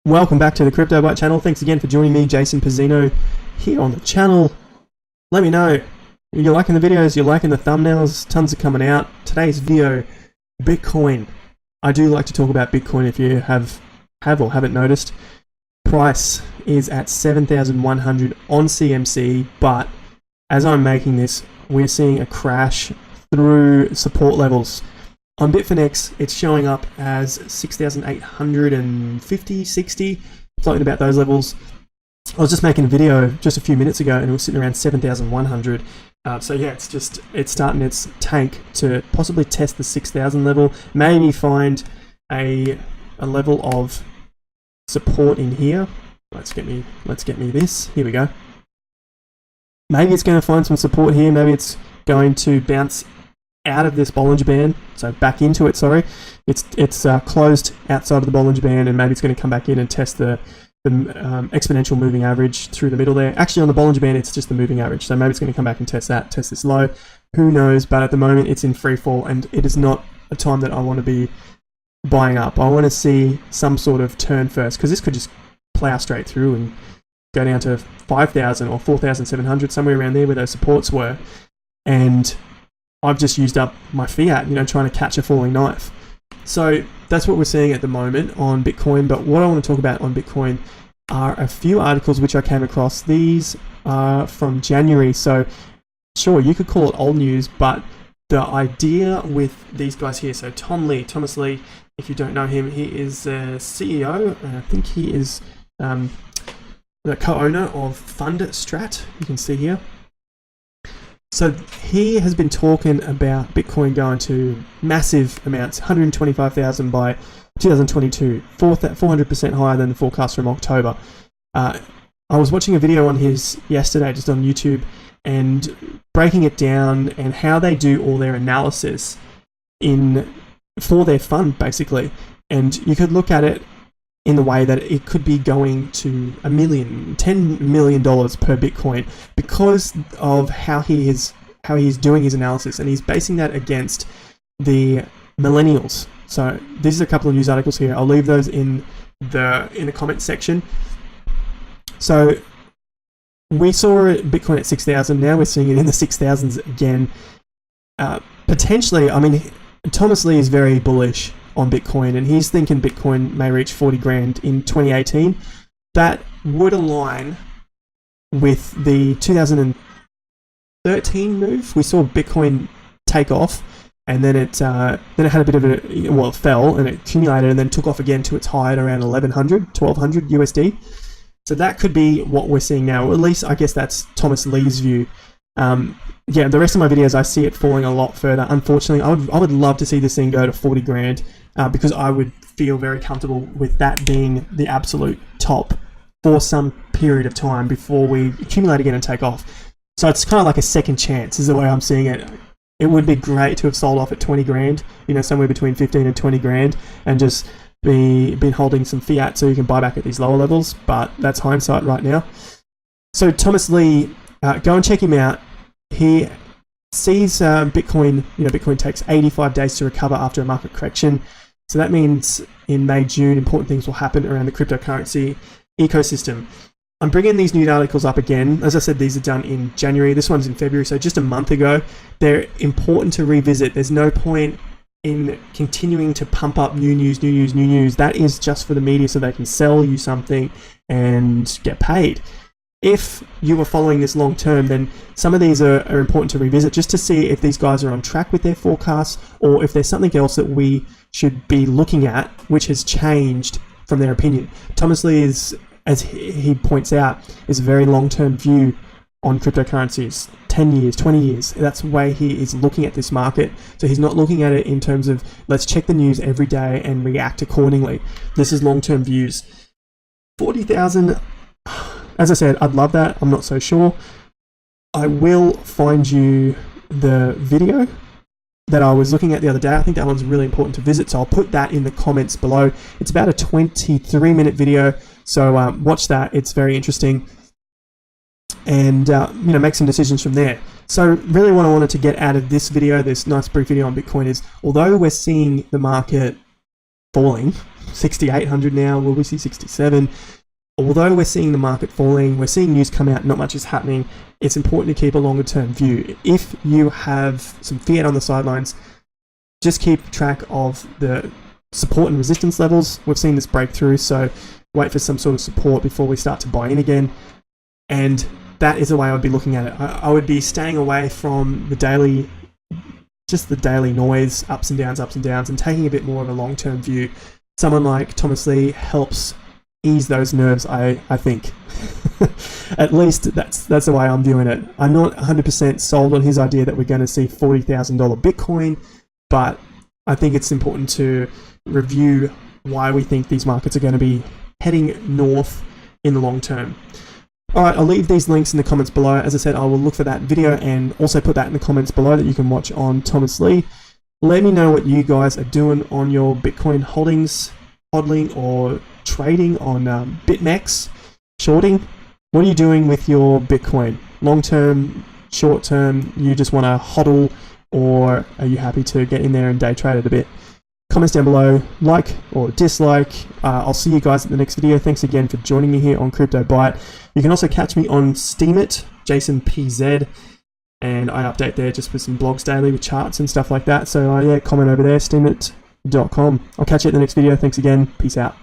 Welcome back to the Crypto Byte channel. Thanks again for joining me, Jason Pizzino, here on the channel. Let me know, you're liking the videos, you're liking the thumbnails, tons are coming out. Today's video, Bitcoin. I do like to talk about Bitcoin if you have or haven't noticed. Price is at 7,100 on CMC, but as I'm making this, we're seeing a crash through support levels. On Bitfinex, it's showing up as 6,850, 60, something about those levels. I was just making a video just a few minutes ago and it was sitting around 7,100. So yeah, it's starting its tank to possibly test the 6,000 level, maybe find a level of support in here. Let's get me this. Here we go. Maybe it's going to find some support here. Maybe it's going to bounce out of this Bollinger Band, so back into it, sorry. It's closed outside of the Bollinger Band, and maybe it's going to come back in and test the exponential moving average through the middle there. Actually, on the Bollinger Band, it's just the moving average, so maybe it's going to come back and test this low. Who knows, but at the moment, it's in free fall, and it is not a time that I want to be buying up. I want to see some sort of turn first, because this could just plow straight through and go down to 5,000 or 4,700, somewhere around there where those supports were, and I've just used up my fiat, trying to catch a falling knife. So that's what we're seeing at the moment on Bitcoin. But what I want to talk about on Bitcoin are a few articles which I came across. These are from January. So sure, you could call it old news, but the idea with these guys here, so Thomas Lee, if you don't know him, he is a CEO, and I think he is the co-owner of Fundstrat, you can see here. So he has been talking about Bitcoin going to massive amounts, 125,000 by 2022, 400% higher than the forecast from October. I was watching a video on his yesterday, just on YouTube, and breaking it down and how they do all their analysis for their fund, basically. And you could look at it in the way that it could be going to $10 million per Bitcoin because of how he is doing his analysis, and he's basing that against the millennials. So this is a couple of news articles here. I'll leave those in the comments section. So we saw Bitcoin at 6,000. Now we're seeing it in the 6,000s again. Potentially, I mean, Thomas Lee is very bullish on Bitcoin, and he's thinking Bitcoin may reach 40 grand in 2018. That would align with the 2013 move. We saw Bitcoin take off, and then it had a bit of it fell and it accumulated and then took off again to its high at around 1,200 USD. So that could be what we're seeing now, or at least I guess that's Thomas Lee's view. Yeah, the rest of my videos, I see it falling a lot further. Unfortunately, I would love to see this thing go to 40 grand because I would feel very comfortable with that being the absolute top for some period of time before we accumulate again and take off. So it's kind of like a second chance is the way I'm seeing it. It would be great to have sold off at 20 grand, somewhere between 15 and 20 grand, and just been holding some fiat so you can buy back at these lower levels, but that's hindsight right now. So Thomas Lee, go and check him out. He sees Bitcoin, Bitcoin takes 85 days to recover after a market correction. So that means in May, June, important things will happen around the cryptocurrency ecosystem. I'm bringing these news articles up again. As I said, these are done in January. This one's in February, so just a month ago. They're important to revisit. There's no point in continuing to pump up new news. That is just for the media so they can sell you something and get paid. If you were following this long term, then some of these are important to revisit just to see if these guys are on track with their forecasts or if there's something else that we should be looking at which has changed from their opinion. Thomas Lee is, as he points out, is a very long-term view on cryptocurrencies, 10 years, 20 years. That's the way he is looking at this market. So he's not looking at it in terms of let's check the news every day and react accordingly. This is long-term views. 40,000, as I said, I'd love that. I'm not so sure. I will find you the video that I was looking at the other day. I think that one's really important to visit, so I'll put that in the comments below. It's about a 23-minute video, so watch that. It's very interesting. and make some decisions from there. So really what I wanted to get out of this video, this nice brief video on Bitcoin, is although we're seeing the market falling, 6,800 now, will we see 67? Although we're seeing the market falling, we're seeing news come out, not much is happening, it's important to keep a longer term view. If you have some fiat on the sidelines, just keep track of the support and resistance levels. We've seen this breakthrough, so wait for some sort of support before we start to buy in again. And that is the way I would be looking at it. I would be staying away from the daily, just the daily noise, ups and downs, and taking a bit more of a long-term view. Someone like Thomas Lee helps ease those nerves, I think. At least that's the way I'm viewing it. I'm not 100% sold on his idea that we're going to see $40,000 Bitcoin, but I think it's important to review why we think these markets are going to be heading north in the long term. Alright, I'll leave these links in the comments below. As I said, I will look for that video and also put that in the comments below that you can watch on Thomas Lee. Let me know what you guys are doing on your Bitcoin holdings, hodling or trading on BitMEX, shorting. What are you doing with your Bitcoin? Long term, short term, you just want to hodl, or are you happy to get in there and day trade it a bit? Comments down below, like or dislike. I'll see you guys at the next video. Thanks again for joining me here on Crypto Byte. You can also catch me on Steemit, Jason PZ, and I update there just with some blogs daily with charts and stuff like that. So yeah, comment over there, steemit.com. I'll catch you at the next video. Thanks again. Peace out.